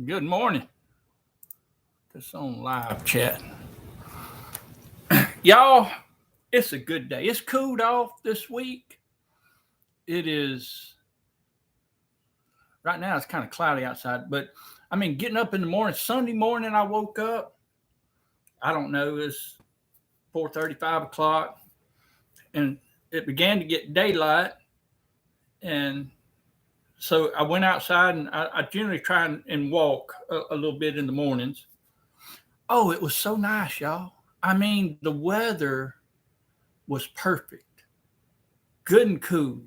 Good morning. This on live chat. Y'all, it's a good day. It's cooled off this week. It is right now it's kind of cloudy outside, but I mean getting up in the morning, Sunday morning I woke up, I don't know, it's 4:30, 5 o'clock, and it began to get daylight. And so I went outside and I generally try and walk a little bit in the mornings. Oh, it was so nice, y'all. I mean, the weather was perfect, good and cool.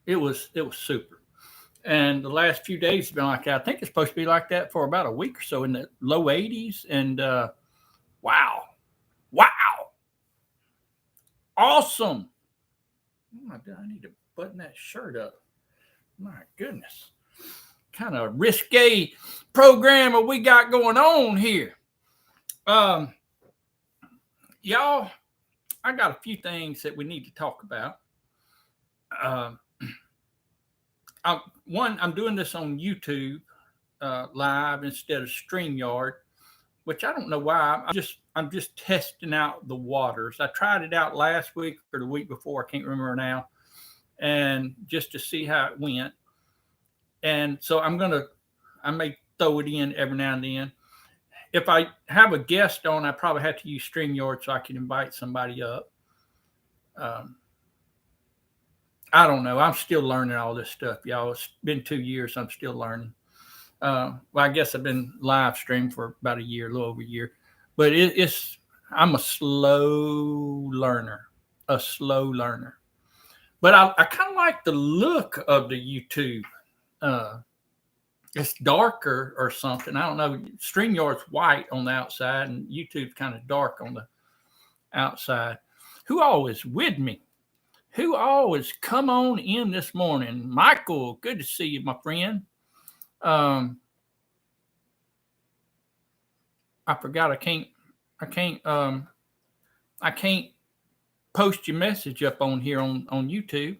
It was super. And the last few days have been like that. I think it's supposed to be like that for about a week or so in the low 80s. And wow, wow, awesome. I need to button that shirt up. My goodness, kind of risque program we got going on here. Um, y'all, I got a few things that we need to talk about. Um, I'm doing this on YouTube live instead of StreamYard, which I don't know why. I'm just testing out the waters. I tried it out last week or the week before. I can't remember now, and just to see how it went. And so I may throw it in every now and then. If I have a guest on, I probably have to use StreamYard so I can invite somebody up. Um, I don't know. I'm still learning all this stuff, y'all. It's been 2 years. I'm still learning. Well, I guess I've been live streamed for about a year, a little over a year. But I'm a slow learner, a slow learner. But I kind of like the look of the YouTube. Uh, it's darker or something. I don't know. StreamYard's white on the outside, and YouTube's kind of dark on the outside. Who all is with me? Who always come on in this morning? Michael, good to see you, my friend. Um, I forgot I can't post your message up on here on YouTube.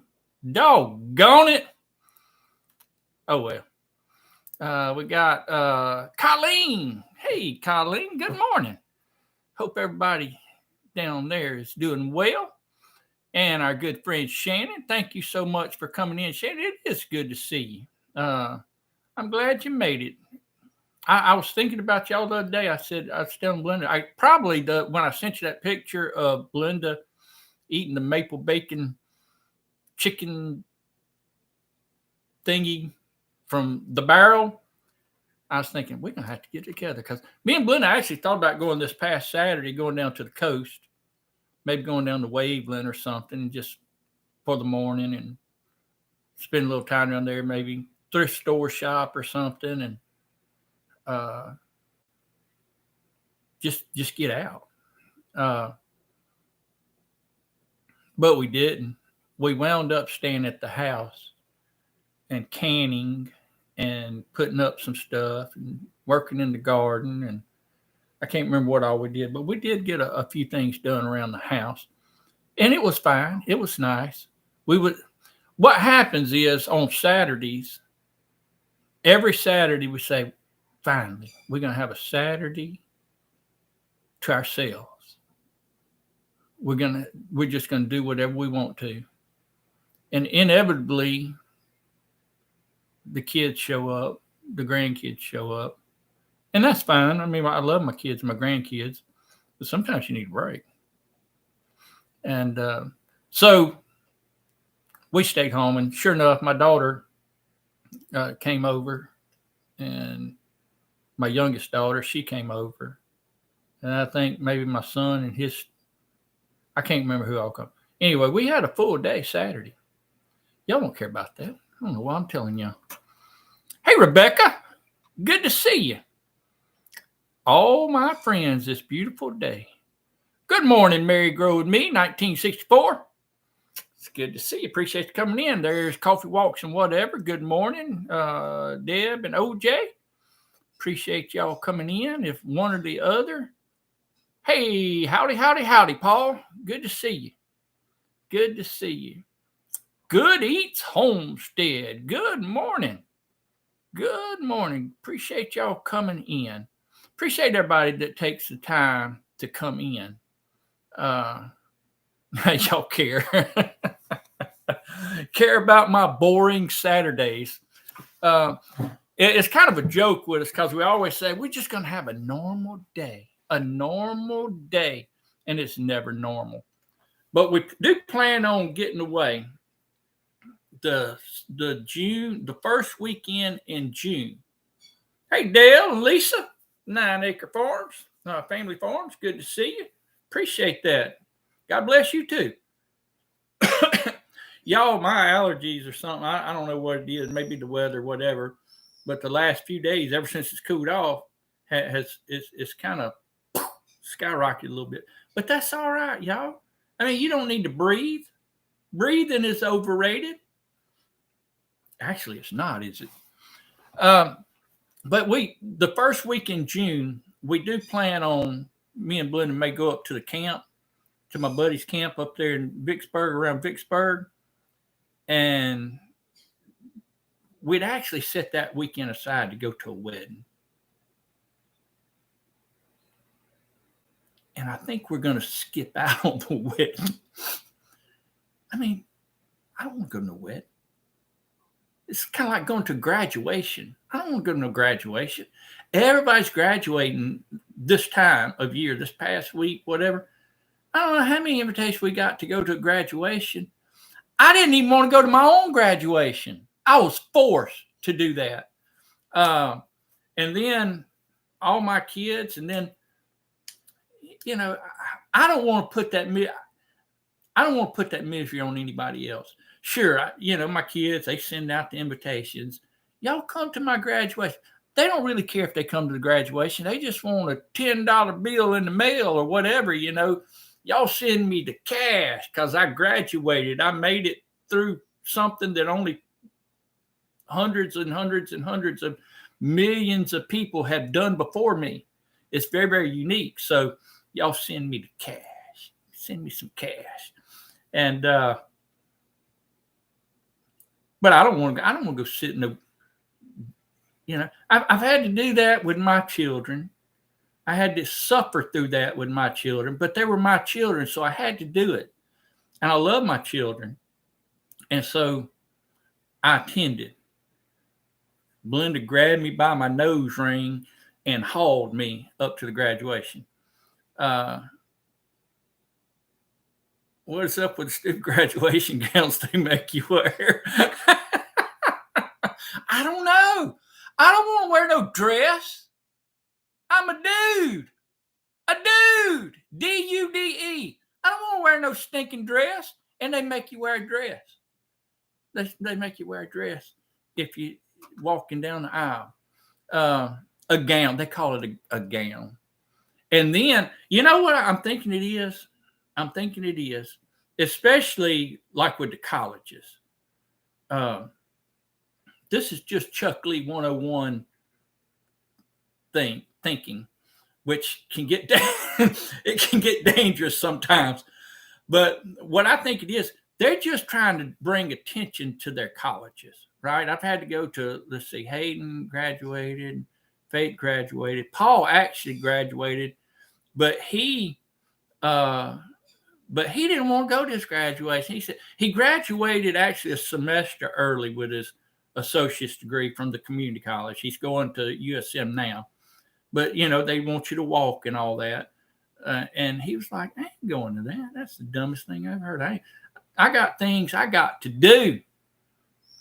Doggone it. Oh well. We got Colleen. Hey, Colleen, good morning. Hope everybody down there is doing well. And our good friend Shannon, thank you so much for coming in. Shannon, it is good to see you. I'm glad you made it. I was thinking about y'all the other day. I said, I was telling Blinda, when I sent you that picture of Blinda eating the maple bacon chicken thingy from the barrel, I was thinking, we're going to have to get together because me and Blinda actually thought about going this past Saturday, going down to the coast, maybe going down to Waveland or something, just for the morning and spend a little time down there, maybe thrift store shop or something, and just get out. But we didn't. We wound up staying at the house and canning and putting up some stuff and working in the garden, and I can't remember what all we did, but we did get a few things done around the house, and it was fine. It was nice. What happens is on Saturdays, every Saturday we say, finally, we're going to have a Saturday to ourselves. We're just going to do whatever we want to. And inevitably, the kids show up, the grandkids show up. And that's fine. I mean, I love my kids, my grandkids, but sometimes you need a break. And so we stayed home, and sure enough, my daughter came over, and my youngest daughter, she came over. And I think maybe my son and I can't remember who all come. Anyway, we had a full day Saturday. Y'all don't care about that. I don't know why I'm telling y'all. Hey, Rebecca, good to see you. All my friends this beautiful day. Good morning, Mary Grow with me, 1964. It's good to see you. Appreciate you coming in. There's Coffee Walks and whatever. Good morning, Deb and OJ. Appreciate y'all coming in, if one or the other. Hey, howdy, Paul. Good to see you. Good to see you. Good Eats Homestead. Good morning. Good morning. Appreciate y'all coming in. Appreciate everybody that takes the time to come in. Y'all care. Care about my boring Saturdays. It's kind of a joke with us because we always say we're just going to have a normal day, and it's never normal. But we do plan on getting away the first weekend in June. Hey, Dale and Lisa, 9 Acre Farms, Family Farms, good to see you. Appreciate that. God bless you too. Y'all, my allergies or something, I don't know what it is, maybe the weather, whatever. But the last few days, ever since it's cooled off, it's kind of skyrocketed a little bit. But that's all right, y'all. I mean, you don't need to breathe. Breathing is overrated. Actually, it's not, is it? But the first week in June, we do plan on, me and Blinda may go up to the camp, to my buddy's camp up there in Vicksburg, around Vicksburg. And we'd actually set that weekend aside to go to a wedding. And I think we're going to skip out on the wedding. I mean, I don't want to go to no wedding. It's kind of like going to graduation. I don't want to go to no graduation. Everybody's graduating this time of year, this past week, whatever. I don't know how many invitations we got to go to a graduation. I didn't even want to go to my own graduation. I was forced to do that. And then all my kids, and then, you know, I don't want to put that misery on anybody else. Sure, my kids, they send out the invitations. Y'all come to my graduation. They don't really care if they come to the graduation. They just want a $10 bill in the mail or whatever, Y'all send me the cash because I graduated. I made it through something that only hundreds and hundreds and hundreds of millions of people have done before me. It's very, very unique. So y'all send me the cash. Send me some cash. And but I don't want to go sit in the, I've had to do that with my children. I had to suffer through that with my children, but they were my children, so I had to do it. And I love my children. And so I attended. Blinda grabbed me by my nose ring and hauled me up to the graduation. What's up with the stupid graduation gowns they make you wear? I don't know. I don't want to wear no dress. I'm a dude. D-U-D-E. I don't want to wear no stinking dress. And they make you wear a dress. They make you wear a dress if you walking down the aisle. A gown. They call it a gown. And then, you know what I'm thinking it is? Especially like with the colleges. This is just Chuck Lee 101 thinking, which can get it can get dangerous sometimes. But what I think it is, they're just trying to bring attention to their colleges, right? I've had to go to, let's see, Hayden graduated, Faith graduated, Paul actually graduated, but he didn't want to go to his graduation. He said he graduated actually a semester early with his associate's degree from the community college. He's going to USM now. But, they want you to walk and all that. And he was like, I ain't going to that. That's the dumbest thing I've heard. I got things I got to do.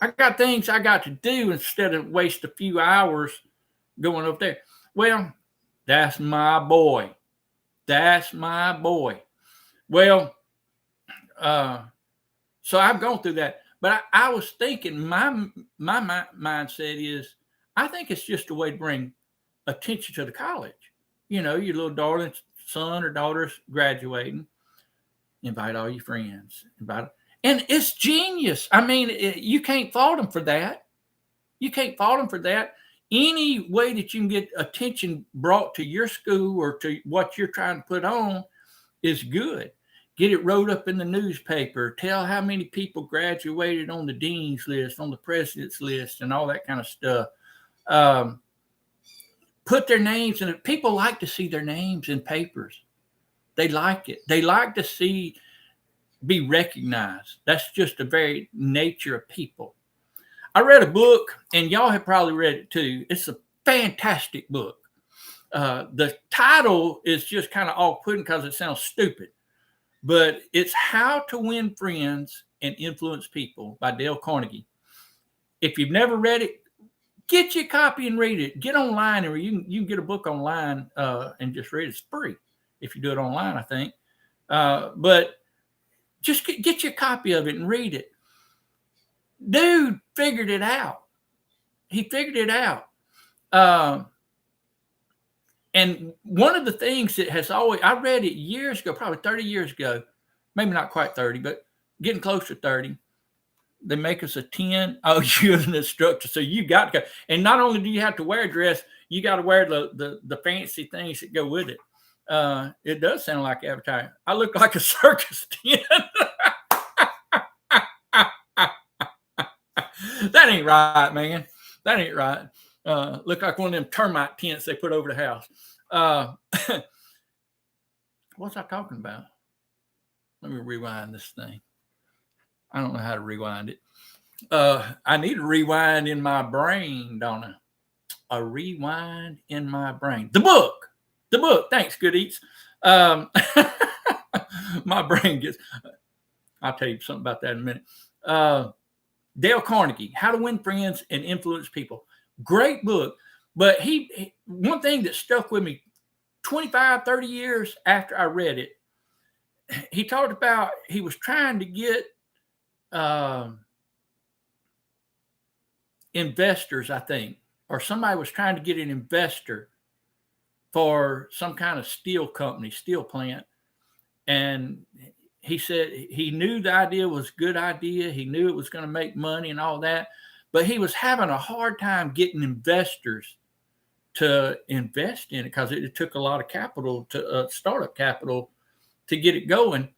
Instead of waste a few hours going up there. Well, that's my boy. Well, so I've gone through that. But I was thinking, my mindset is, I think it's just a way to bring attention to the college. Your little darling son or daughter's graduating. Invite all your friends. And it's genius. I mean, you can't fault them for that. Any way that you can get attention brought to your school or to what you're trying to put on is good. Get it wrote up in the newspaper. Tell how many people graduated on the dean's list, on the president's list, and all that kind of stuff. put their names in it. People like to see their names in papers. They like it. They like to be recognized. That's just the very nature of people. I read a book, and y'all have probably read it too. It's a fantastic book. The title is just kind of off-putting because it sounds stupid, but it's How to Win Friends and Influence People by Dale Carnegie. If you've never read it, get you a copy and read it. Get online, or you can get a book online and just read it. It's free if you do it online, I think. But just get you a copy of it and read it. Dude figured it out. He figured it out. And one of the things that has always, I read it years ago, probably 30 years ago, maybe not quite 30, but getting close to 30. They make us a 10. Oh, you're an instructor, so you got to go. And not only do you have to wear a dress, you got to wear the fancy things that go with it. It does sound like advertising. I look like a circus 10. That ain't right, man. That ain't right. Look like one of them termite tents they put over the house. What's I talking about? Let me rewind this thing. I don't know how to rewind it. I need a rewind in my brain, don't I? A rewind in my brain. The book. Thanks, Good Eats. My brain gets. I'll tell you something about that in a minute. Dale Carnegie, How to Win Friends and Influence People. Great book. But one thing that stuck with me 25, 30 years after I read it, he talked about he was trying to get investors, I think, or somebody was trying to get an investor for some kind of steel company, steel plant. And he said he knew the idea was a good idea. He knew it was going to make money and all that, but he was having a hard time getting investors to invest in it because it took a lot of capital, to startup capital, to get it going.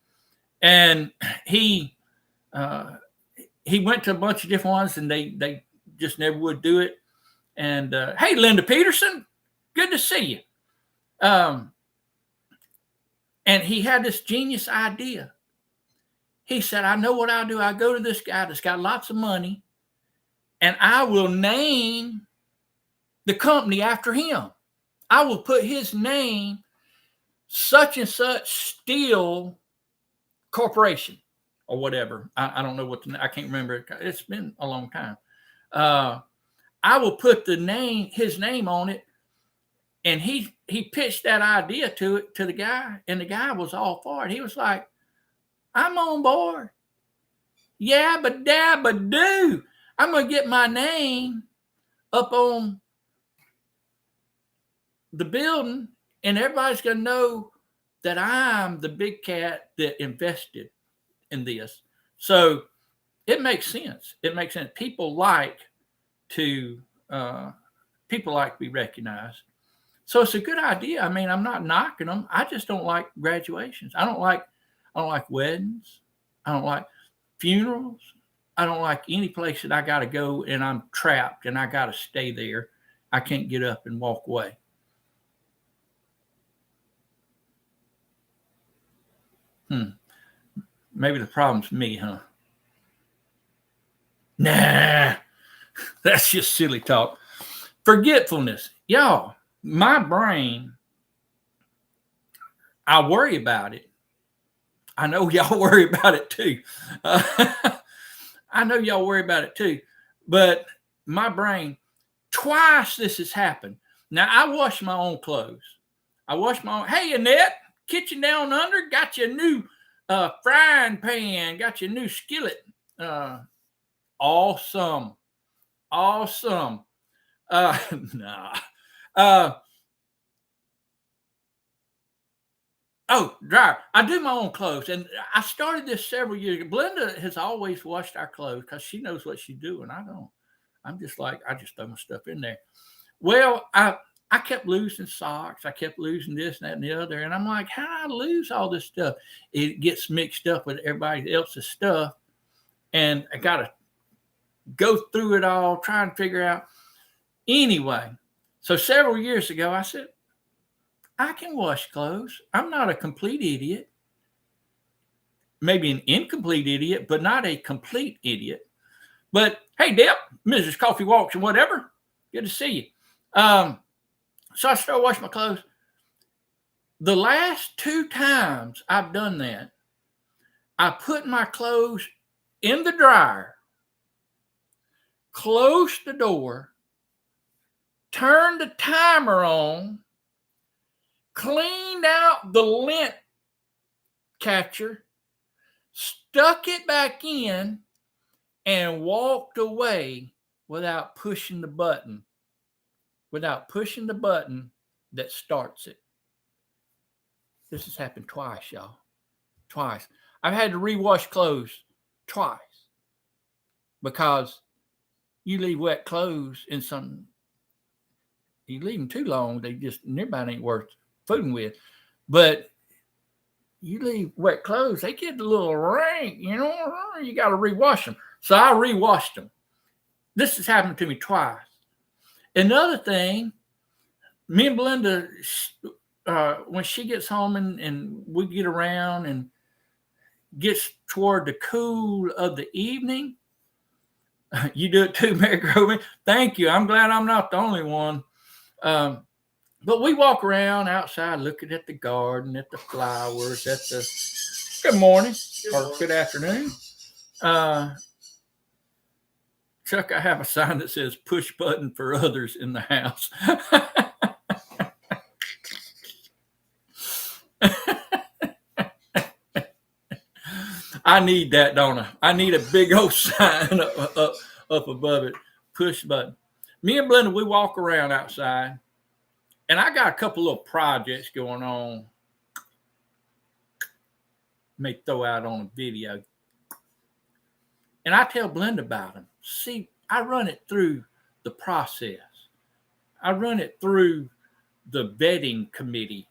And he went to a bunch of different ones, and they just never would do it. And hey, Linda Peterson, good to see you. And he had this genius idea. He said, I know what I'll do. I go to this guy that's got lots of money, and I will name the company after him. I will put his name, such and such Steel Corporation, or whatever. I don't know I can't remember. It's been a long time. I will put his name on it. And he pitched that idea to the guy, and the guy was all for it. He was like, I'm on board. Yeah, but do. I'm going to get my name up on the building, and everybody's going to know that I'm the big cat that invested in this. So it makes sense. It makes sense. People like to be recognized. So it's a good idea. I mean, I'm not knocking them. I just don't like graduations. I don't like weddings. I don't like funerals. I don't like any place that I got to go and I'm trapped and I got to stay there. I can't get up and walk away. Maybe the problem's me, huh? Nah, that's just silly talk. Forgetfulness. Y'all, my brain, I worry about it. I know y'all worry about it too. I know y'all worry about it too. But my brain, twice this has happened. Now, I wash my own clothes. Hey, Annette, kitchen down under, got you a new frying pan, got you a new skillet. Awesome. Nah. Dryer. I do my own clothes, and I started this several years ago. Blinda has always washed our clothes because she knows what she's doing. I don't. I'm just like, I just throw my stuff in there. Well, I kept losing socks. I kept losing this, and that, and the other. And I'm like, how do I lose all this stuff? It gets mixed up with everybody else's stuff. And I got to go through it all, try and figure out. Anyway, so several years ago, I said, I can wash clothes. I'm not a complete idiot. Maybe an incomplete idiot, but not a complete idiot. But hey, Deb, Mrs. Coffee Walks and whatever, good to see you. So I started washing my clothes. The last 2 times I've done that, I put my clothes in the dryer, closed the door, turned the timer on, cleaned out the lint catcher, stuck it back in, and walked away without pushing the button that starts it. This has happened twice, y'all. Twice. I've had to rewash clothes twice because you leave wet clothes in something. You leave them too long, everybody ain't worth fooling with. But you leave wet clothes, they get a little rank, you got to rewash them. So I rewashed them. This has happened to me twice. Another thing, me and Blinda, when she gets home and we get around and gets toward the cool of the evening, you do it too, Mary Grover. Thank you. I'm glad I'm not the only one. But we walk around outside looking at the garden, at the flowers, good morning or good afternoon. Chuck, I have a sign that says push button for others in the house. I need that, don't I? I need a big old sign up above it. Push button. Me and Blinda, we walk around outside, and I got a couple of projects going on. May throw out on a video. And I tell Blinda about them. See, I run it through the process. I run it through the vetting committee,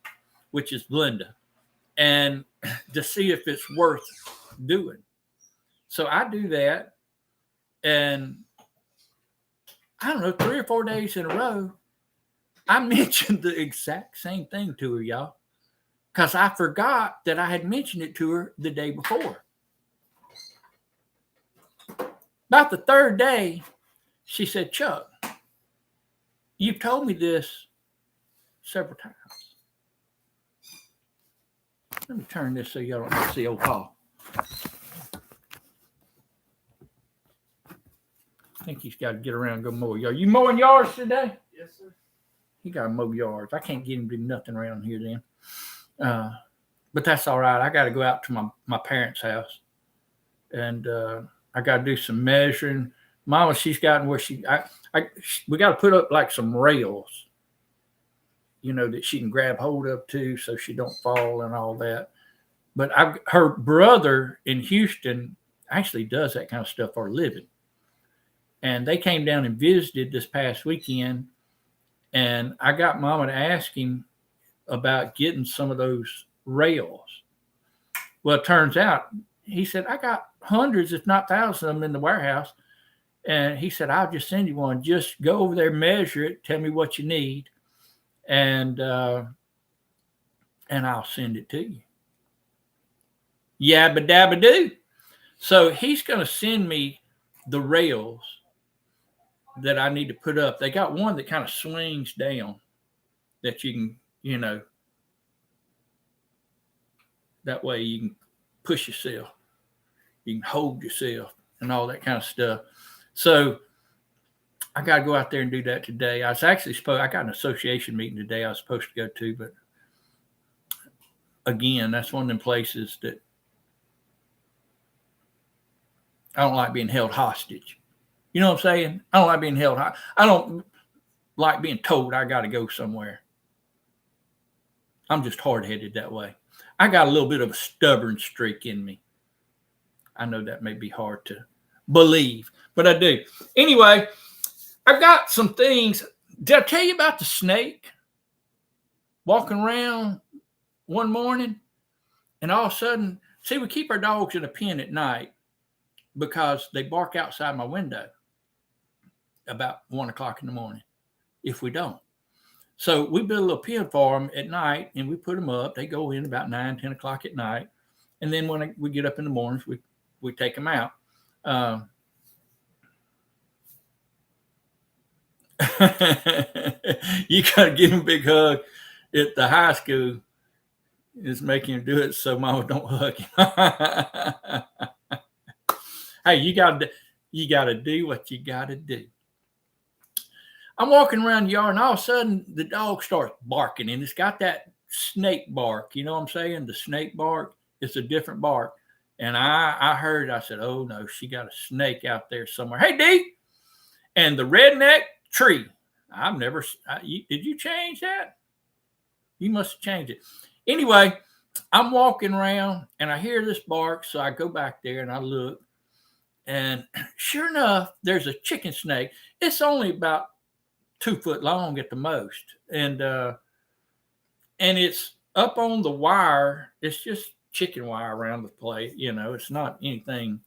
which is Blinda, and to see if it's worth doing. So I do that, and I don't know, 3 or 4 days in a row, I mentioned the exact same thing to her, y'all, because I forgot that I had mentioned it to her the day before. About the 3rd day, she said, Chuck, you've told me this several times. Let me turn this so y'all don't have to see old Paul. I think he's got to get around and go mow yards. You mowing yards today? Yes, sir. He got to mow yards. I can't get him to do nothing around here then. But that's all right. I got to go out to my parents' house. And I got to do some measuring. Mama, she's gotten where we got to put up like some rails, that she can grab hold of too, so she don't fall and all that. But her brother in Houston actually does that kind of stuff for a living. And they came down and visited this past weekend. And I got Mama to ask him about getting some of those rails. Well, it turns out, he said, I got hundreds, if not thousands of them in the warehouse. And he said, I'll just send you one. Just go over there, measure it, tell me what you need, and I'll send it to you. Yabba dabba do. So he's going to send me the rails that I need to put up. They got one that kind of swings down that you can, that way you can push yourself. You can hold yourself and all that kind of stuff. So I got to go out there and do that today. I was actually I got an association meeting today I was supposed to go to, but again, that's one of them places that I don't like being held hostage. You know what I'm saying? I don't like being held hostage. I don't like being told I got to go somewhere. I'm just hard-headed that way. I got a little bit of a stubborn streak in me. I know that may be hard to believe, but I do. Anyway, I got some things. Did I tell you about the snake walking around one morning? And all of a sudden, see, we keep our dogs in a pen at night because they bark outside my window about 1 o'clock in the morning. if we don't. So we build a little pen for them at night, and we put them up. They go in about 9, 10 o'clock at night. And then when we get up in the mornings, we take them out. You got to give him a big hug at the high school. It's making him do it so mama don't hug him. Hey, you got to do what you got to do. I'm walking around the yard, and all of a sudden the dog starts barking, and it's got that snake bark. You know what I'm saying? The snake bark. It's a different bark. And I heard, I said, oh no, she got a snake out there somewhere. Hey, D. And the redneck tree. Did you change that? You must have changed it. Anyway, I'm walking around and I hear this bark. So I go back there and I look. And sure enough, there's a chicken snake. It's only about 2 foot long at the most. And it's up on the wire. It's just chicken wire around the place. You know, it's not anything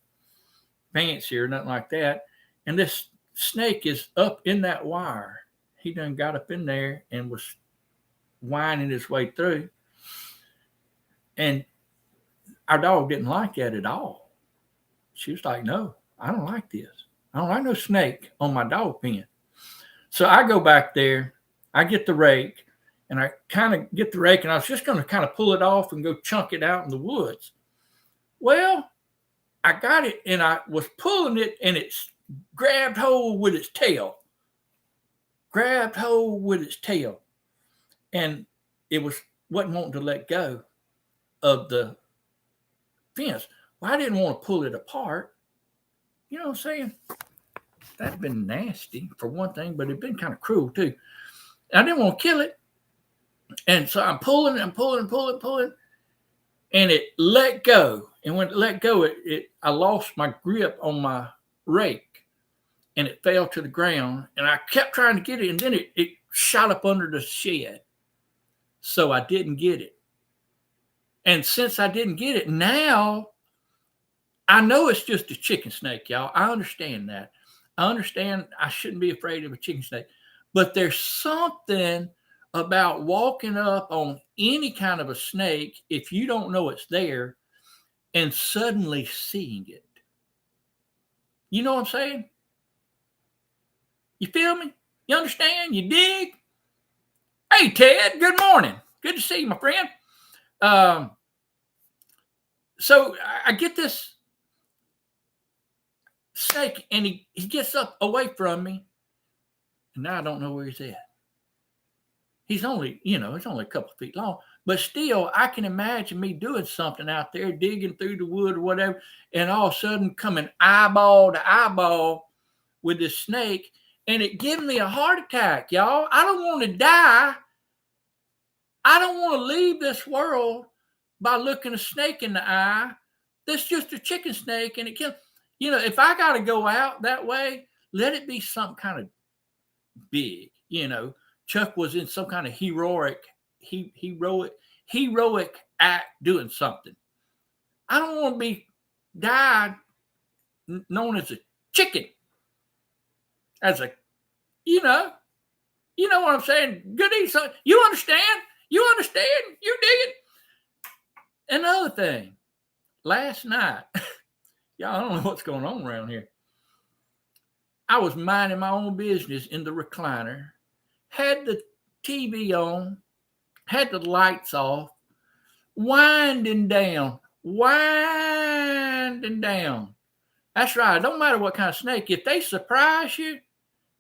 fancy or nothing like that. And this snake is up in that wire. He done got up in there and was winding his way through. And our dog didn't like that at all. She was like, no, I don't like this. I don't like no snake on my dog pen. So I go back there, I get the rake, and I kind of get the rake, and I was just going to kind of pull it off and go chunk it out in the woods. Well, I got it, and I was pulling it, and it grabbed hold with its tail. And it wasn't wanting to let go of the fence. Well, I didn't want to pull it apart. You know what I'm saying? That'd been nasty for one thing, but it'd been kind of cruel too. I didn't want to kill it. And so I'm pulling, and it let go. And when it let go, I lost my grip on my rake, and it fell to the ground. And I kept trying to get it, and then it shot up under the shed. So I didn't get it. And since I didn't get it, now I know it's just a chicken snake, y'all. I understand that. I understand I shouldn't be afraid of a chicken snake. But there's something about walking up on any kind of a snake, if you don't know it's there, and suddenly seeing it. You know what I'm saying? You feel me? You understand? You dig? Hey, Ted, good morning. Good to see you, my friend. So I get this snake, and he gets up away from me, and now I don't know where he's at. He's only, it's only a couple of feet long, but still, I can imagine me doing something out there, digging through the wood or whatever, and all of a sudden coming eyeball to eyeball with this snake, and it giving me a heart attack, y'all. I don't want to die. I don't want to leave this world by looking a snake in the eye. That's just a chicken snake, and it kills. If I got to go out that way, let it be something kind of big. Chuck was in some kind of heroic act doing something. I don't want to be died known as a chicken. As a, you know what I'm saying? Good evening. You understand? You dig it? Another thing, last night, y'all, I don't know what's going on around here. I was minding my own business in the recliner, had the TV on, had the lights off, winding down. That's right. It don't matter what kind of snake. If they surprise you,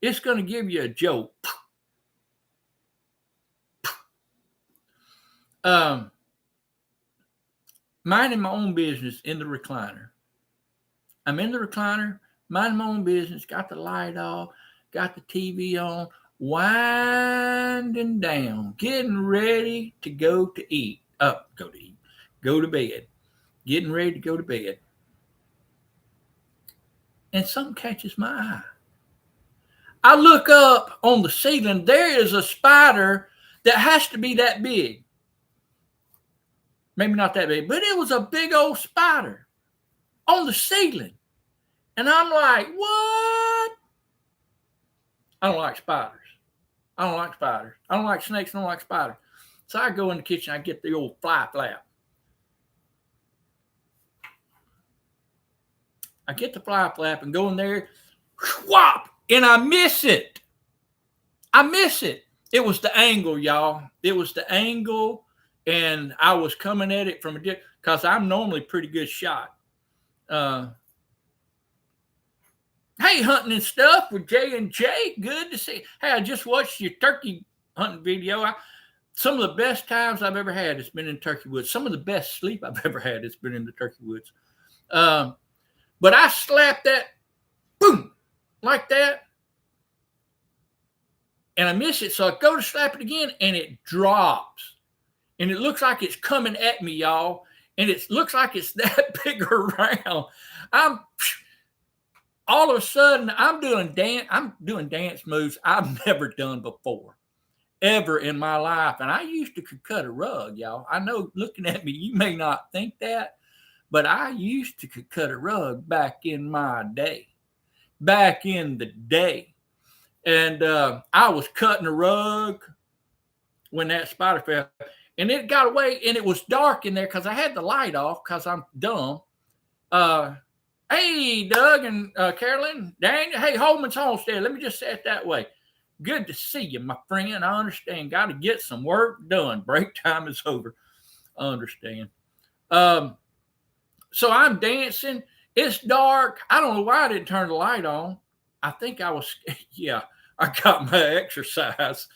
it's going to give you a jolt. Minding my own business in the recliner. I'm in the recliner, minding my own business, got the light off, got the TV on, winding down, getting ready to go to bed, getting ready to go to bed. And something catches my eye. I look up on the ceiling. There is a spider that has to be that big. Maybe not that big, but it was a big old spider on the ceiling. And I'm like, what? I don't like spiders. I don't like spiders. I don't like snakes. I don't like spiders. So I go in the kitchen. I get the old fly flap. I get the fly flap and go in there, whop, and I miss it. I miss it. It was the angle, y'all. It was the angle, and I was coming at it from a dip because I'm normally pretty good shot. Hey, hunting and stuff with J and J. Good to see. Hey, I just watched your turkey hunting video. Some of the best times I've ever had has been in turkey woods. Some of the best sleep I've ever had has been in the turkey woods. But I slapped that, boom, like that, and I miss it. So I go to slap it again, and it drops. And it looks like it's coming at me, y'all. And it looks like it's that big around. All of a sudden, I'm doing dance moves I've never done before, ever in my life. And I used to cut a rug, y'all. I know looking at me, you may not think that, but I used to cut a rug back in my day, back in the day. And I was cutting a rug when that spider fell. And it got away, and it was dark in there because I had the light off because I'm dumb. Hey, Doug and Carolyn, Daniel. Hey, Holman's Homestead. Let me just say it that way. Good to see you, my friend. I understand. Got to get some work done. Break time is over. I understand. So I'm dancing. It's dark. I don't know why I didn't turn the light on. I think I was, yeah, I got my exercise.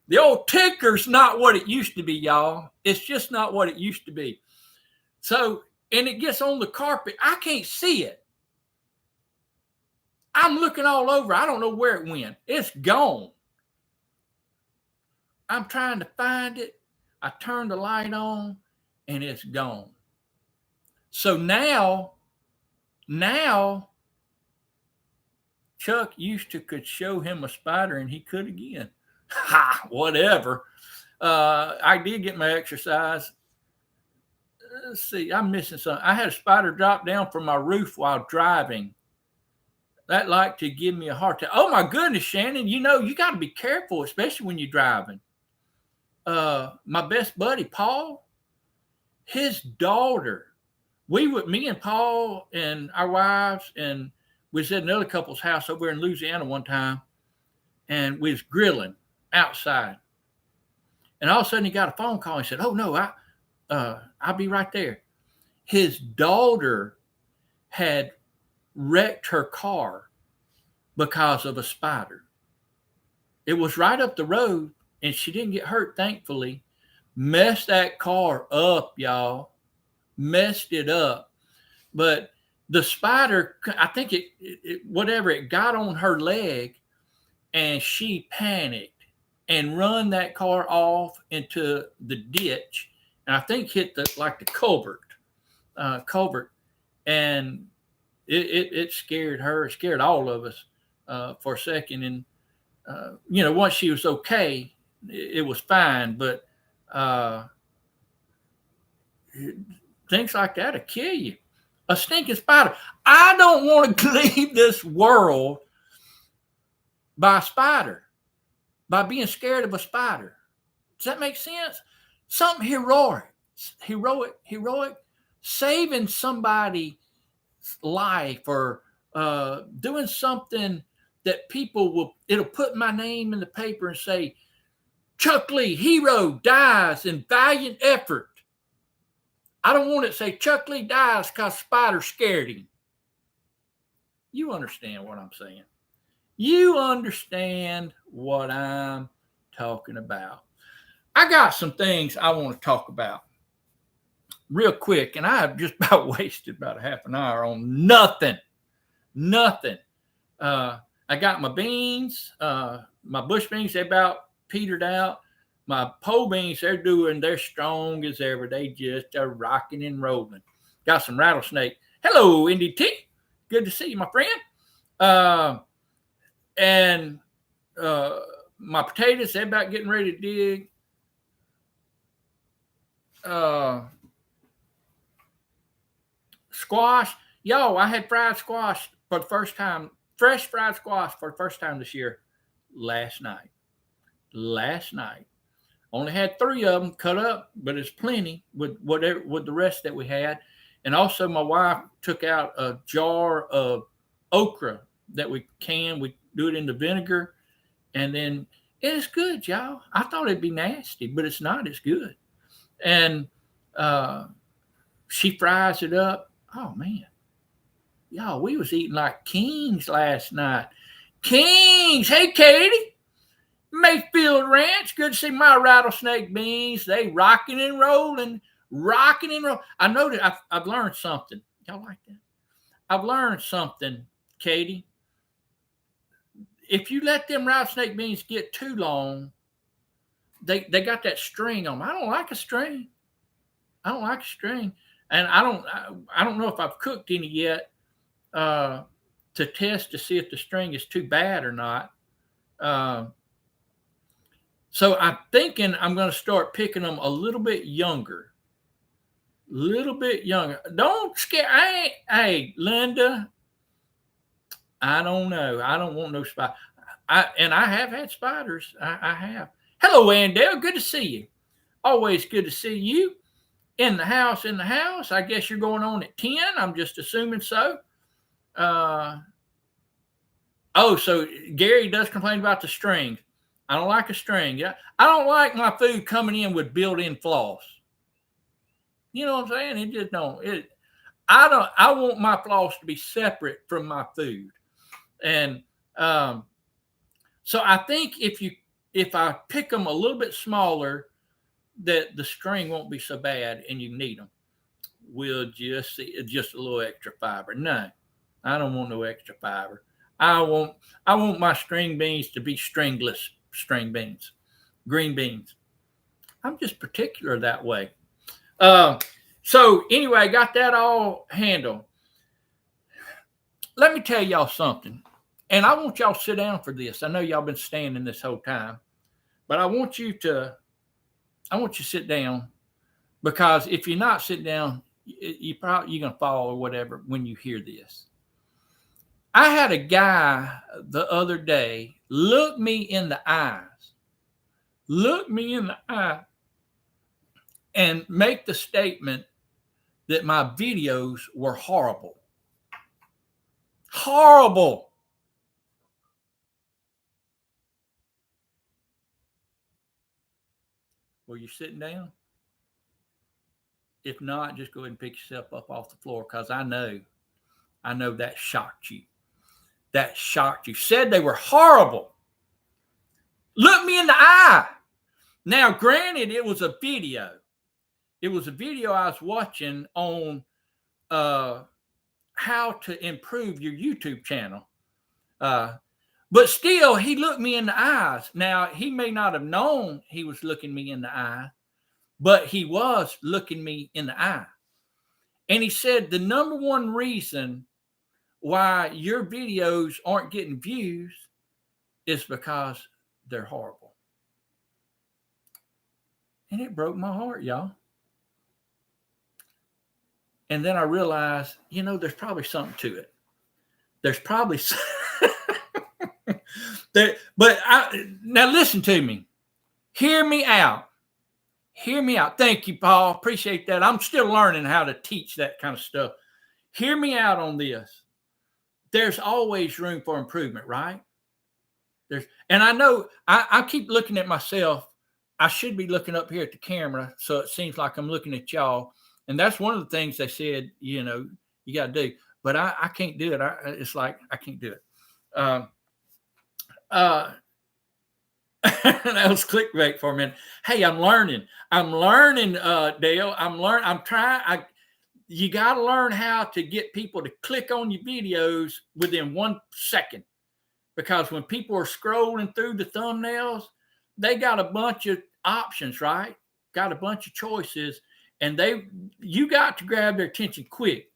The old ticker's not what it used to be, y'all. It's just not what it used to be. So, and it gets on the carpet. I can't see it. I'm looking all over. I don't know where it went. It's gone. I'm trying to find it. I turn the light on, and it's gone. So now Chuck used to could show him a spider, and he could again. Ha, whatever. I did get my exercise. Let's see, I'm missing something. I had a spider drop down from my roof while driving. That like to give me a heart attack. Oh my goodness, Shannon, you know, you got to be careful, especially when you're driving. My best buddy, Paul, his daughter, me and Paul and our wives, and we was at another couple's house over in Louisiana one time, and we was grilling outside. And all of a sudden he got a phone call. He said, oh no, I'll be right there. His daughter had wrecked her car because of a spider. It was right up the road, and she didn't get hurt, thankfully. Messed that car up, y'all. Messed it up. But the spider, I think it got on her leg, and she panicked and run that car off into the ditch, and I think hit the culvert, and it scared her, scared all of us for a second. And once she was okay, it was fine. But things like that will kill you. A stinking spider. I don't want to leave this world by a spider, by being scared of a spider. Does that make sense? Something heroic, saving somebody's life, or doing something that it'll put my name in the paper and say, Chuck Lee, hero, dies in valiant effort. I don't want it to say Chuck Lee dies because spider scared him. You understand what I'm saying. You understand what I'm talking about. I got some things I want to talk about real quick, and I have just about wasted about a half an hour on nothing. I got my beans, my bush beans, they about petered out. My pole beans, they're strong as ever. They just are rocking and rolling. Got some rattlesnake. Hello, Indy T. Good to see you, my friend. And my potatoes, they're about getting ready to dig. Squash. Yo, I had fried squash for the first time fresh fried squash for the first time this year last night. Last night. Only had 3 of them cut up, but it's plenty with the rest that we had. And also, my wife took out a jar of okra that we do it in the vinegar, and then it's good, y'all. I thought it'd be nasty, but it's not. It's good. And she fries it up. Oh man, y'all, we was eating like kings last night. Kings. Hey, Katie. Mayfield Ranch. Good to see my rattlesnake beans. They rocking and rolling. I know that I've learned something. Y'all like that? I've learned something, Katie. If you let them rattlesnake beans get too long, they got that string on them. I don't like a string. And I don't know if I've cooked any yet to test to see if the string is too bad or not. So I'm thinking I'm going to start picking them a little bit younger. Don't scare. Hey, Linda, I don't know. I don't want no spider. I have had spiders. I have. Hello, Andale. Good to see you. Always good to see you. In the house. I guess you're going on at 10. I'm just assuming so. So Gary does complain about the string. I don't like a string. Yeah, I don't like my food coming in with built-in floss. You know what I'm saying? It just don't. I want my floss to be separate from my food, and so I think if I pick them a little bit smaller, that the string won't be so bad, and you can eat them. We'll just see just a little extra fiber. No, I don't want no extra fiber. I want my string beans to be stringless. String beans, green beans. I'm just particular that way. So anyway, I got that all handled. Let me tell y'all something, and I want y'all to sit down for this. I know y'all been standing this whole time, but I want you to sit down, because if you're not sitting down, you're gonna fall or whatever when you hear this. I had a guy the other day look me in the eye, and make the statement that my videos were horrible. Horrible. Were you sitting down? If not, just go ahead and pick yourself up off the floor, because I know that shocked you. That shocked you. Said they were horrible. Look me in the eye. Now, granted, it was a video. I was watching on how to improve your YouTube channel. But still, he looked me in the eyes. Now, he may not have known he was looking me in the eye, but he was looking me in the eye. And he said the number one reason why your videos aren't getting views is because they're horrible. And it broke my heart, y'all. And then I realized, there's probably something to it. There's probably now listen to me. Hear me out. Thank you, Paul. Appreciate that. I'm still learning how to teach that kind of stuff. Hear me out on this. There's always room for improvement, right? And I know I keep looking at myself. I should be looking up here at the camera, so it seems like I'm looking at y'all. And that's one of the things they said, you got to do. But I can't do it. It's like I can't do it. That was clickbait for a minute. Hey, I'm learning, Dale. I'm trying. You got to learn how to get people to click on your videos within 1 second, because when people are scrolling through the thumbnails, they got a bunch of options, right? Got a bunch of choices, and you got to grab their attention quick.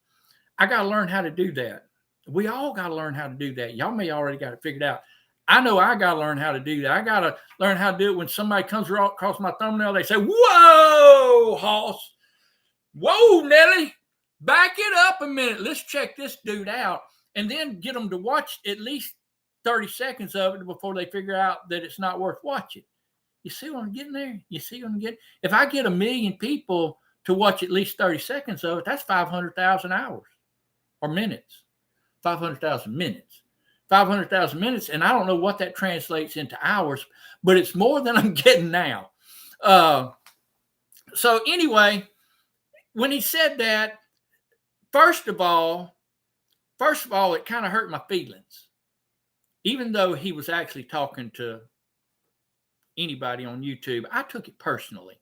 I got to learn how to do that. We all got to learn how to do that. Y'all may already got it figured out. I know I got to learn how to do that. I got to learn how to do it when somebody comes across my thumbnail. They say, "Whoa, Hoss. Whoa, Nelly. Back it up a minute. Let's check this dude out." and then get them to watch at least 30 seconds of it before they figure out that it's not worth watching. You see what I'm getting there? You see what I'm getting? If I get 1 million people to watch at least 30 seconds of it, that's 500,000 hours or minutes. 500,000 minutes. 500,000 minutes, and I don't know what that translates into hours, but it's more than I'm getting now. So anyway, when he said that, first of all, it kind of hurt my feelings, even though he was actually talking to anybody on YouTube. I took it personally.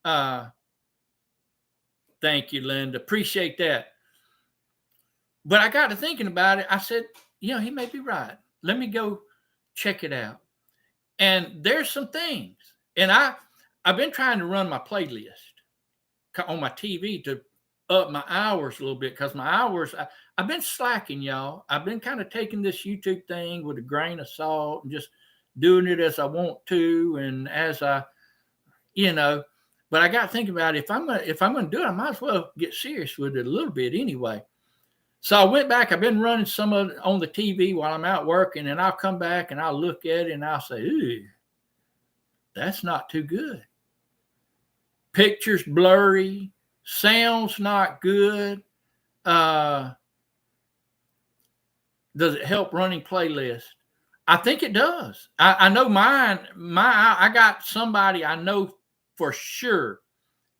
Thank you, Linda. Appreciate that. But I got to thinking about it. I said, he may be right. Let me go check it out. And there's some things. And I've been trying to run my playlist on my TV to up my hours a little bit, because my hours, I've been slacking, y'all. I've been kind of taking this YouTube thing with a grain of salt and just doing it as I want to and as I, but I got to think about it. If I'm going to do it, I might as well get serious with it a little bit anyway. So I went back. I've been running some of it on the TV while I'm out working, and I'll come back and I'll look at it and I'll say, ooh, that's not too good. Pictures blurry, sounds not good. Does it help running playlist? I think it does. I know mine. I got somebody I know for sure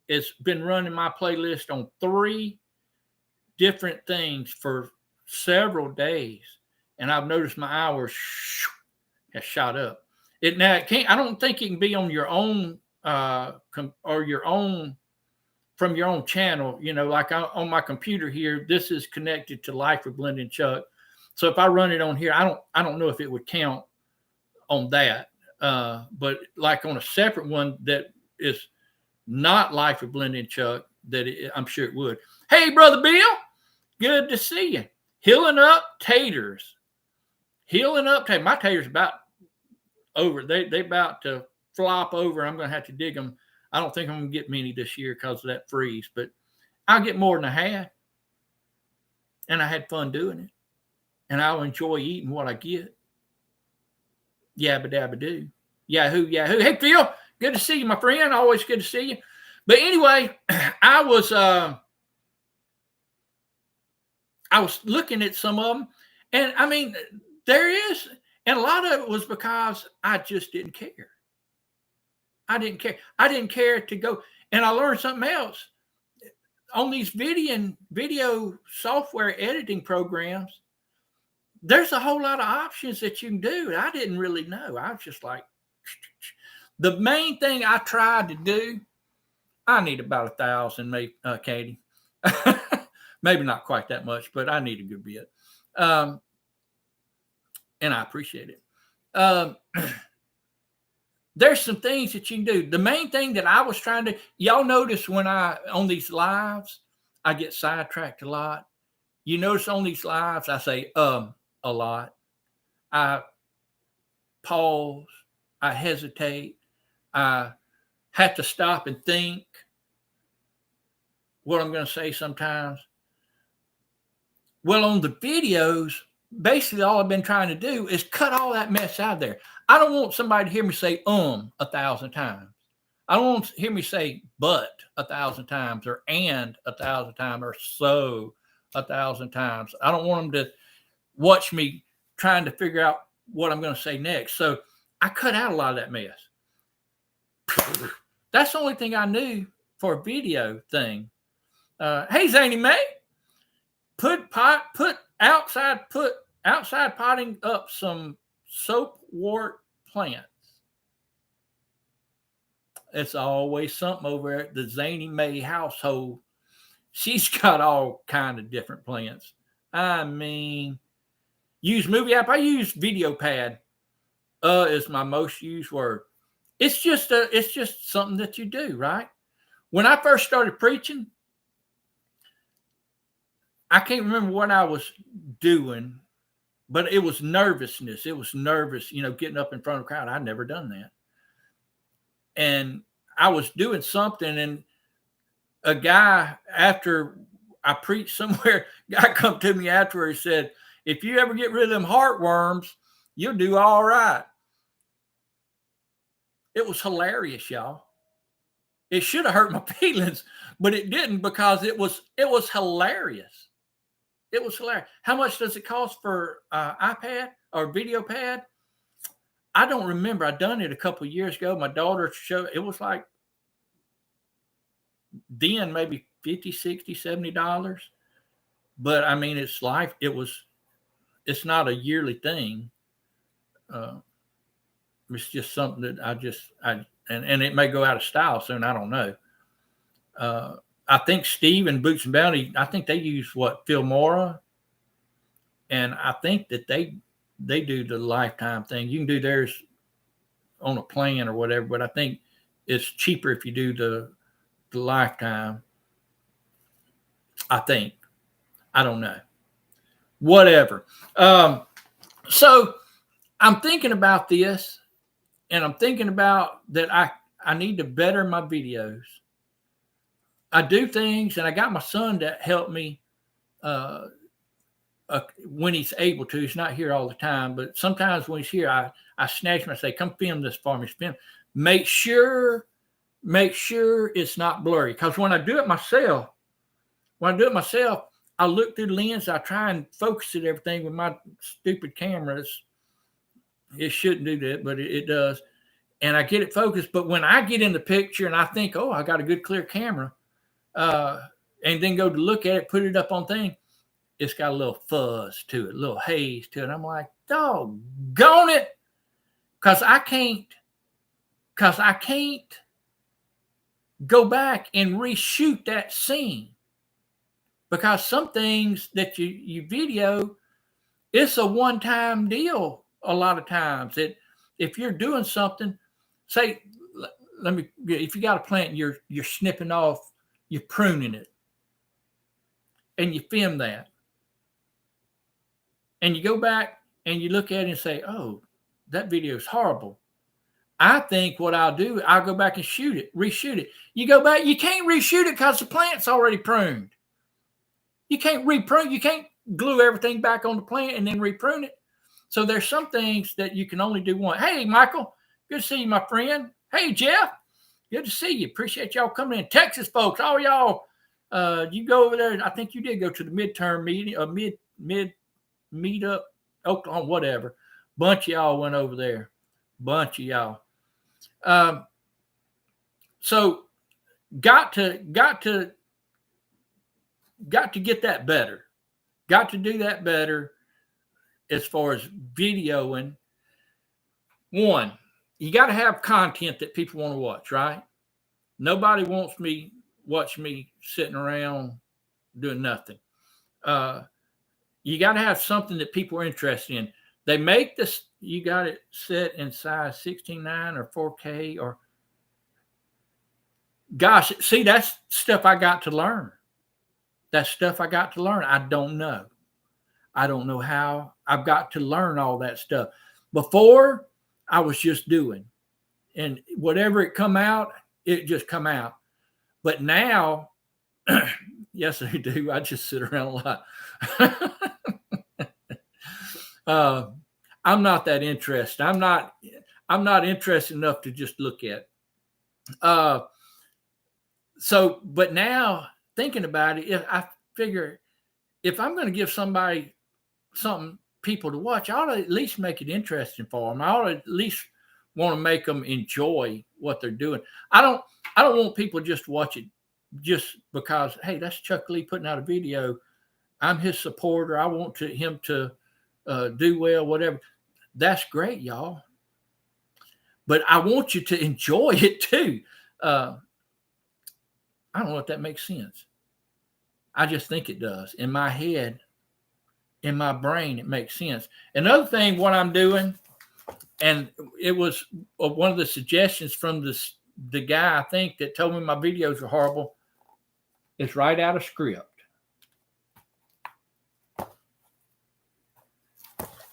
has been running my playlist on 3 different things for several days, and I've noticed my hours has shot up. I don't think it can be on your own or your own from your own channel. Like on my computer here, this is connected to Life with Blinda and Chuck. So if I run it on here, I don't know if it would count on that. But like on a separate one that is not Life with Blinda and Chuck, I'm sure it would. Hey, Brother Bill, good to see you. Healing up taters. My taters about over. They about to flop over. I'm going to have to dig them. I don't think I'm going to get many this year because of that freeze, but I'll get more than I had. And I had fun doing it. And I'll enjoy eating what I get. Yabba dabba do. Yahoo, yahoo. Hey, Phil, good to see you, my friend. Always good to see you. But anyway, I was looking at some of them, and I mean, there is, and a lot of it was because I just didn't care. I didn't care to go, and I learned something else on these video software editing programs. There's a whole lot of options that you can do. I didn't really know. I was just like, the main thing I tried to do, I need about 1,000, maybe, Katie. Maybe not quite that much, but I need a good bit. And I appreciate it. There's some things that you can do. The main thing that I was trying to, y'all notice when on these lives, I get sidetracked a lot. You notice on these lives, I say, a lot. I pause. I hesitate. I have to stop and think what I'm going to say sometimes. Well, on the videos, basically all I've been trying to do is cut all that mess out of there. I don't want somebody to hear me say 1,000 times. I don't want to hear me say but 1,000 times or and 1,000 times or so 1,000 times. I don't want them to watch me trying to figure out what I'm going to say next. So I cut out a lot of that mess. That's the only thing I knew for a video thing. Hey, Zany May, put outside potting up some soapwort plants. It's always something over at the Zany May household. She's got all kind of different plants. I mean, use movie app. I use Video Pad. Is my most used word. It's just something that you do, right? When I first started preaching, I can't remember what I was doing, but it was nervousness. It was nervous, getting up in front of a crowd. I'd never done that. And I was doing something, and a guy, after I preached somewhere, guy come to me afterwards, he said, If you ever get rid of them heartworms, you'll do all right. It was hilarious, y'all. It should have hurt my feelings, but it didn't, because it was hilarious. It was hilarious. How much does it cost for iPad or video pad? I don't remember. I done it a couple of years ago. My daughter showed, it was like then maybe $50, $60, $70. But I mean, it's life. It's not a yearly thing. It's just something that and it may go out of style soon. I don't know. I think Steve and Boots and Bounty, I think they use Filmora, and I think that they do the lifetime thing. You can do theirs on a plan or whatever, but I think it's cheaper if you do the lifetime. I think. I don't know. Whatever. So I'm thinking about this, and I'm thinking about that I need to better my videos. I do things, and I got my son to help me when he's able to. He's not here all the time, but sometimes when he's here, I snatch him and say, "Come film this for me." Film. Make sure it's not blurry, because when I do it myself, I look through the lens. I try and focus it everything with my stupid cameras. It shouldn't do that, but it does. And I get it focused. But when I get in the picture and I think, oh, I got a good clear camera, and then go to look at it, put it up on thing, it's got a little fuzz to it, a little haze to it. I'm like, doggone it. Because I can't go back and reshoot that scene. Because some things that you video, it's a one-time deal a lot of times. If you're doing something, say, if you got a plant, you're snipping off, you're pruning it, and you film that, and you go back and you look at it and say, oh, that video is horrible. I think what I'll do, I'll go back and reshoot it. You go back, you can't reshoot it because the plant's already pruned. You can't reprune. You can't glue everything back on the plant and then reprune it. So there's some things that you can only do one. Hey, Michael, good to see you, my friend. Hey, Jeff, good to see you. Appreciate y'all coming in. Texas folks, all y'all, you go over there. I think you did go to the midterm meeting, mid meetup, Oklahoma, whatever. Bunch of y'all went over there. Bunch of y'all. So got to get that better. Got to do that better as far as videoing. One, you got to have content that people want to watch, right? Nobody wants me watch me sitting around doing nothing. You got to have something that people are interested in. They make this, you got it set in size 16:9 or 4K or, gosh, see, that's stuff I got to learn. That's stuff I got to learn. I don't know. I don't know how. I've got to learn all that stuff. Before, I was just doing. And whatever it come out, it just come out. But now, yes, I do. I just sit around a lot. I'm not that interested. I'm not interested enough to just look at. So, but now, thinking about it, if I figure if I'm going to give somebody something people to watch, I ought to at least make it interesting for them. I ought to at least want to make them enjoy what they're doing. I don't want people just to watch it just because, hey, that's Chuck Lee putting out a video. I'm his supporter. I want him to do well, whatever. That's great, y'all. But I want you to enjoy it too. I don't know if that makes sense. I just think it does. In my head, in my brain, it makes sense. Another thing, what I'm doing, and it was one of the suggestions from the guy, I think, that told me my videos were horrible, is write out a script.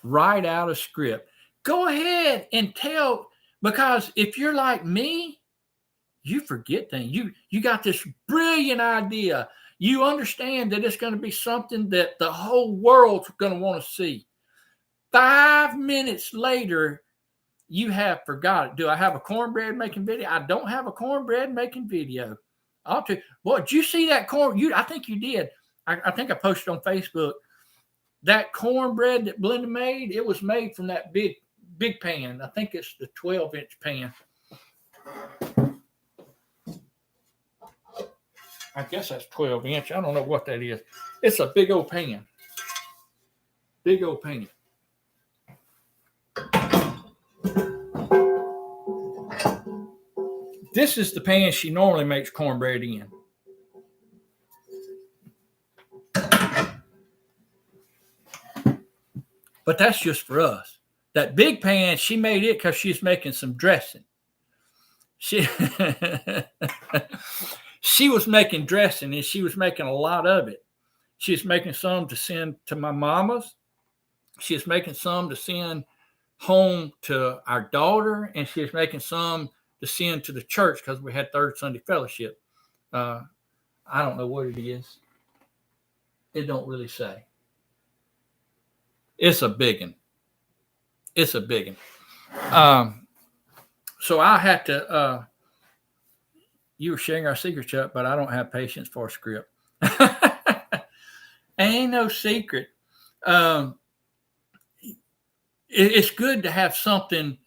Write out a script. Go ahead and tell, because if you're like me, you forget things. You got this brilliant idea. You understand that it's going to be something that the whole world's going to want to see. 5 minutes later, you have forgot it. Do I have a cornbread making video? I don't have a cornbread making video. I'll tell you. Boy, did you see that corn? I think you did. I think I posted on Facebook. That cornbread that Blinda made, it was made from that big pan. I think it's the 12-inch pan. I guess that's 12-inch. I don't know what that is. It's a big old pan. Big old pan. This is the pan she normally makes cornbread in. But that's just for us. That big pan, she made it because she's making some dressing. She was making dressing, and she was making a lot of it. She was making some to send to my mama's. She was making some to send home to our daughter, and she was making some to send to the church because we had Third Sunday Fellowship. I don't know what it is. It don't really say. It's a big one. It's a big one. So I had to, you were sharing our secret, Chuck, but I don't have patience for a script. Ain't no secret. It's good to have something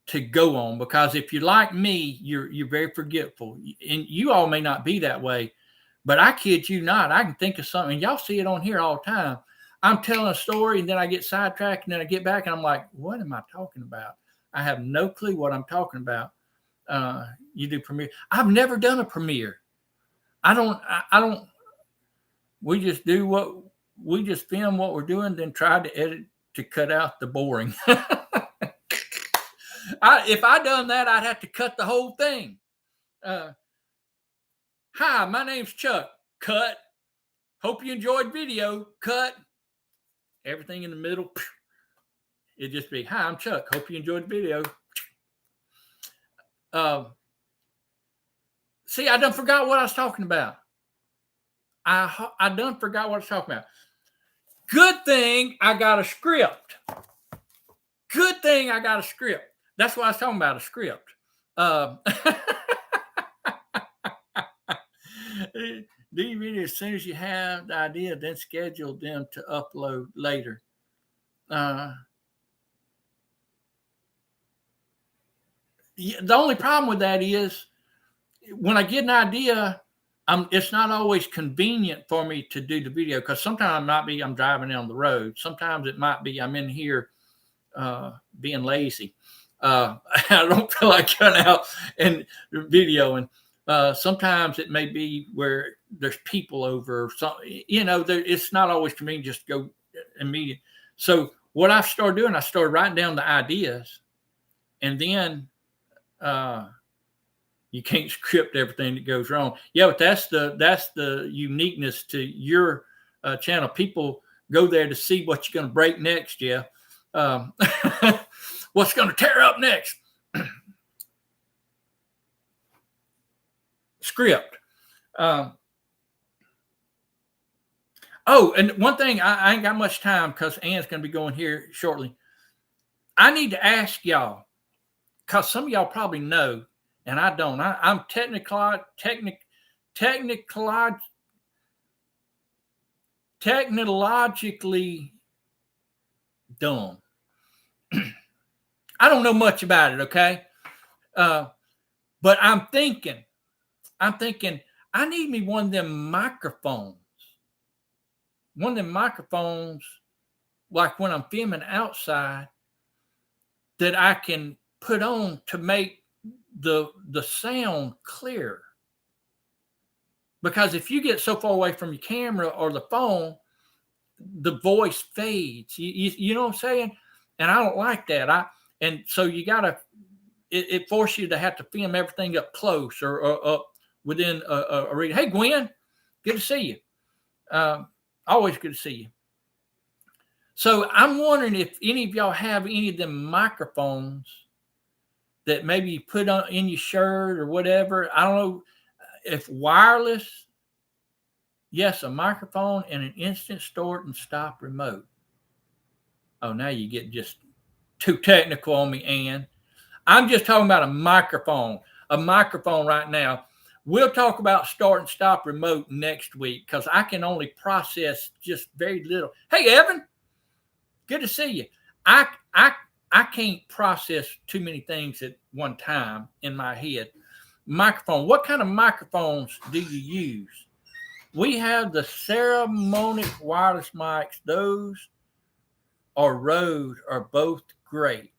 to go on, because if you're like me, you're very forgetful, and you all may not be that way, but I kid you not, I can think of something. Y'all see it on here all the time. I'm telling a story and then I get sidetracked, and then I get back and I'm like, what am I talking about? I have no clue what I'm talking about. You do premiere. I've never done a premiere. I don't, we just film what we're doing, then try to edit to cut out the boring. If I done that, I'd have to cut the whole thing. Hi, my name's Chuck. Cut. Hope you enjoyed video. Cut. Everything in the middle. It'd just be, hi, I'm Chuck. Hope you enjoyed the video. See, I done forgot what I was talking about. I done forgot what I was talking about. Good thing I got a script. Good thing I got a script. That's what I was talking about, a script. DVD, as soon as you have the idea, then schedule them to upload later. The only problem with that is when I get an idea, it's not always convenient for me to do the video, because sometimes it might be I'm driving down the road. Sometimes it might be I'm in here being lazy. I don't feel like going out and videoing. Sometimes it may be where there's people over, or something. It's not always convenient just to go immediate. So what I started doing, I started writing down the ideas, and then you can't script everything that goes wrong. Yeah, but that's the uniqueness to your channel. People go there to see what you're going to break next. Yeah, what's going to tear up next? Script. And one thing, I ain't got much time because Ann's going to be going here shortly. I need to ask y'all, because some of y'all probably know, and I don't. I'm technologically dumb. I don't know much about it, okay? But I'm thinking, I need me one of them microphones. One of them microphones, like when I'm filming outside, that I can put on to make the sound clear. Because if you get so far away from your camera or the phone, the voice fades. You know what I'm saying? And I don't like that. And so you gotta, it forces you to have to film everything up close or up within a reading. Hey, Gwen, good to see you. Always good to see you. So I'm wondering if any of y'all have any of them microphones that maybe you put on in your shirt or whatever. I don't know if wireless, Yes, a microphone and an instant start and stop remote. Oh, now you get just too technical on me, Ann. I'm just talking about a microphone. A microphone right now. We'll talk about start and stop remote next week because I can only process just very little. Hey, Evan, good to see you. I I I can't process too many things at one time in my head. Microphone. What kind of microphones do you use? We have the ceremonic wireless mics. Those or Rode are both great.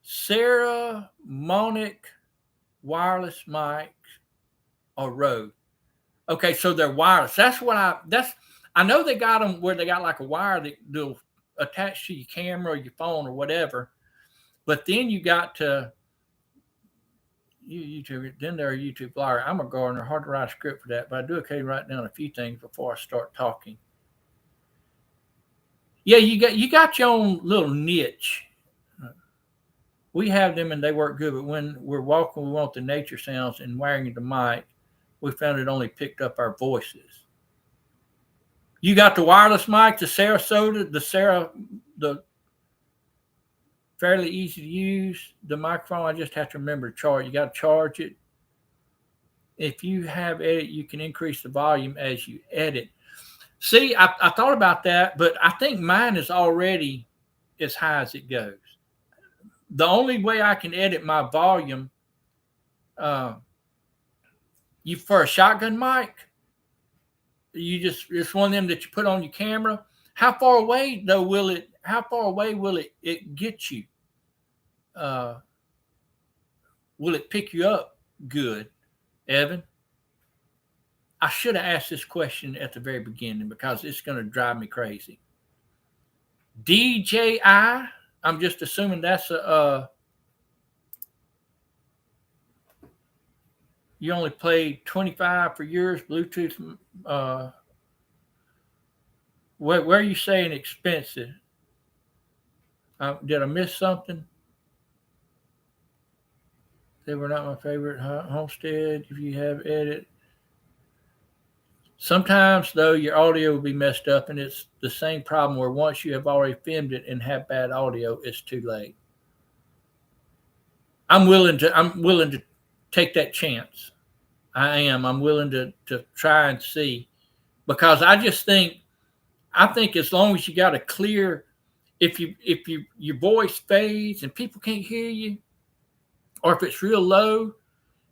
Ceremonic wireless mics or Rode. Okay, so they're wireless. I know they got them where they got like a wire that will attach to your camera or your phone or whatever. But then you got to YouTube. Then they're a YouTube blogger. I'm a gardener. Hard to write a script for that, but I do occasionally write down a few things before I start talking. Yeah, you got your own little niche. We have them and they work good, but when we're walking, we want the nature sounds and wiring the mic. We found it only picked up our voices. You got the wireless mic, the Sarasota, the fairly easy to use. The microphone, I just have to remember to charge. You got to charge it. If you have edit, you can increase the volume as you edit. See, I thought about that, but I think mine is already as high as it goes. The only way I can edit my volume, you for a shotgun mic, it's one of them that you put on your camera. How far away though will it get you? Will it pick you up good, Evan? I should have asked this question at the very beginning because it's going to drive me crazy. DJI, I'm just assuming that's you only played 25 for yours, Bluetooth. Where are you saying expensive? Did I miss something? They were not my favorite. Homestead, if you have edit. Sometimes, though, your audio will be messed up, and it's the same problem where once you have already filmed it and have bad audio, it's too late. I'm willing to take that chance. I am. I'm willing to try and see, because I think as long as you got a clear, if your voice fades and people can't hear you, or if it's real low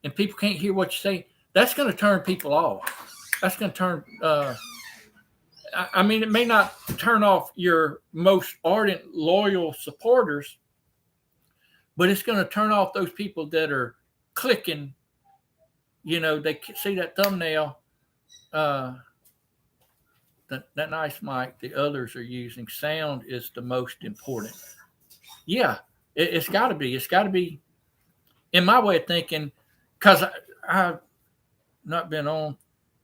and people can't hear what you say, that's going to turn people off. That's going to turn. I mean, it may not turn off your most ardent, loyal supporters, but it's going to turn off those people that are clicking. You know, they see that thumbnail, that nice mic the others are using. Sound is the most important. Yeah, it's got to be. It's got to be, in my way of thinking, because I've not been on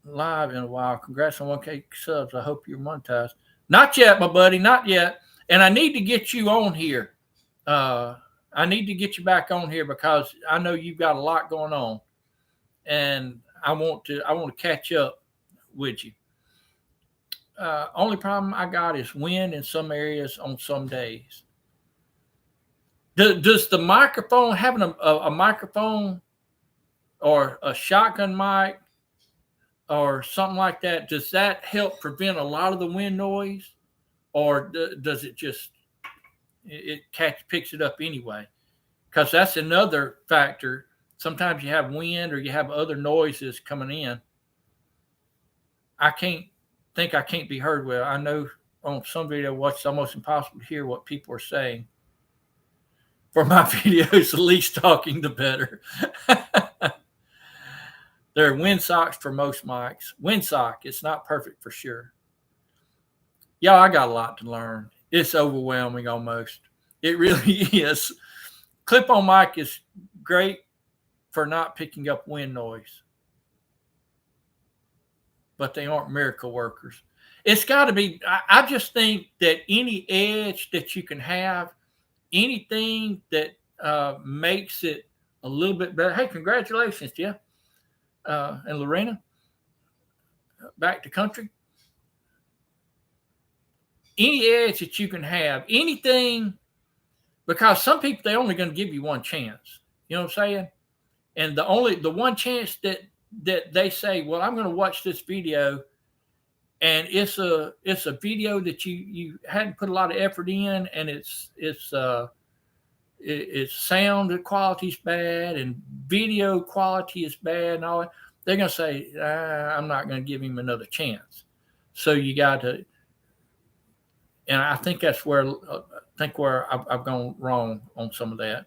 live in a while. Congrats on 1K subs. I hope you're monetized. Not yet, my buddy. Not yet. And I need to get you on here. I need to get you back on here because I know you've got a lot going on, and I want to catch up with you. Only problem I got is wind in some areas on some days. Does the microphone, having a microphone or a shotgun mic or something like that, does that help prevent a lot of the wind noise, or does it just picks it up anyway? Because that's another factor. Sometimes you have wind or you have other noises coming in. I can't be heard well. I know on some video it's almost impossible to hear what people are saying. For my videos, the least talking, the better. There are windsocks for most mics. Windsock, it's not perfect for sure. Yeah, I got a lot to learn. It's overwhelming almost. It really is. Clip-on mic is great for not picking up wind noise, but they aren't miracle workers. It's got to be. I just think that any edge that you can have, anything that makes it a little bit better. Hey, congratulations, Jeff and Lorena. back to country. Any edge that you can have, anything, because some people, they're only going to give you one chance. You know what I'm saying? And the one chance that they say, well, I'm going to watch this video, and it's a video that you hadn't put a lot of effort in, and it's sound quality is bad and video quality is bad and all that. They're going to say, I'm not going to give him another chance. So you got to, and I think that's where I've gone wrong on some of that.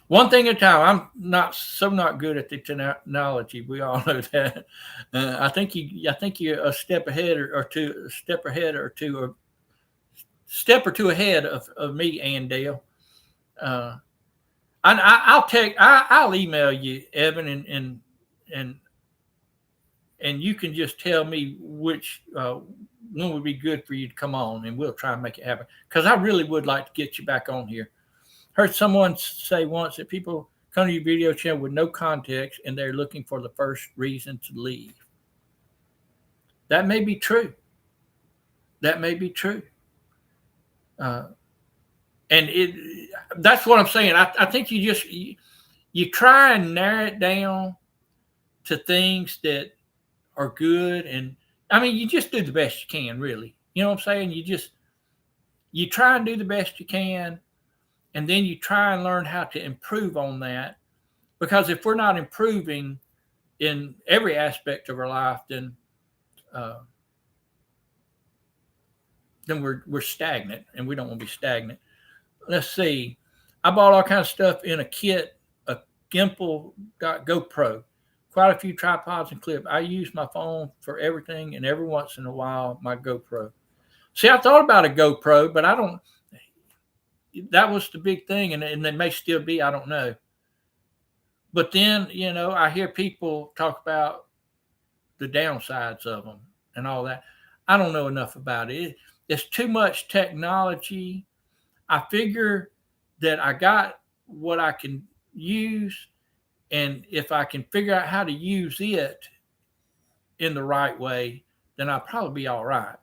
One thing at a time. I'm not good at the technology. We all know that. I think you're a step ahead or two ahead of me, Andale. I'll email you, Evan, and you can just tell me which when would be good for you to come on, and we'll try and make it happen. Because I really would like to get you back on here. Heard someone say once that people come to your video channel with no context and they're looking for the first reason to leave. That may be true. That may be true. And that's what I'm saying. I think you try and narrow it down to things that are good. And I mean, you just do the best you can, really. You know what I'm saying? You try and do the best you can. And then you try and learn how to improve on that. Because if we're not improving in every aspect of our life, then we're stagnant, and we don't want to be stagnant. Let's see. I bought all kinds of stuff in a kit, a gimbal GoPro, quite a few tripods and clips. I use my phone for everything, and every once in a while, my GoPro. See, I thought about a GoPro, but I don't. That was the big thing, and they may still be, I don't know. But then, I hear people talk about the downsides of them and all that. I don't know enough about it. It's too much technology. I figure that I got what I can use, and if I can figure out how to use it in the right way, then I'll probably be all right.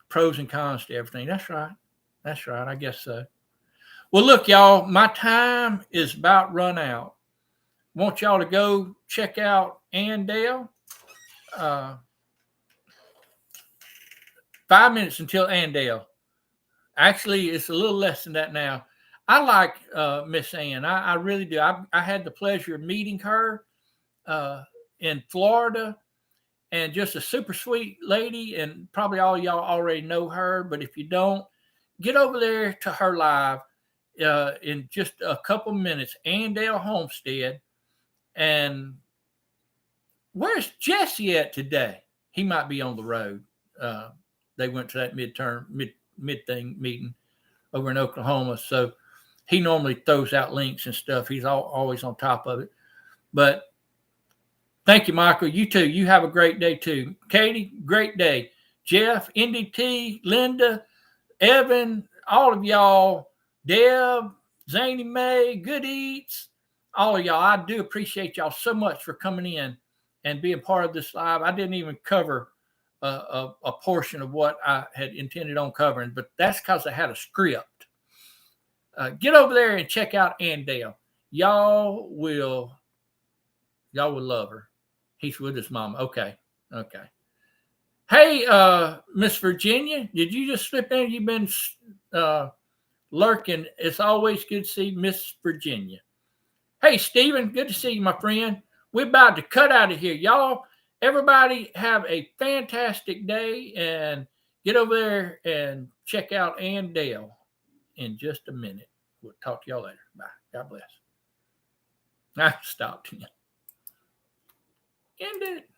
Pros and cons to everything. That's right. I guess so. Well, look, y'all, my time is about run out. Want y'all to go check out Andale. 5 minutes until Andale. Actually, it's a little less than that now. I like Miss Ann. I really do. I had the pleasure of meeting her in Florida, and just a super sweet lady. And probably all y'all already know her, but if you don't, get over there to her live in just a couple minutes. Andale Homestead. And where's Jesse at today? He might be on the road. They went to that mid-thing meeting over in Oklahoma. So he normally throws out links and stuff. He's always on top of it. But thank you, Michael. You too. You have a great day too. Katie, great day. Jeff, NDT, Linda, Evan, all of y'all, Deb, Zany May, Good Eats, all of y'all. I do appreciate y'all so much for coming in and being part of this live. I didn't even cover a portion of what I had intended on covering, but that's because I had a script. Get over there and check out Andale. Y'all will love her. He's with his mama. Okay. Hey, Miss Virginia, did you just slip in? You've been lurking. It's always good to see Miss Virginia. Hey, Stephen, good to see you, my friend. We're about to cut out of here. Y'all, everybody have a fantastic day, and get over there and check out Andale in just a minute. We'll talk to y'all later. Bye. God bless. I stopped. End it.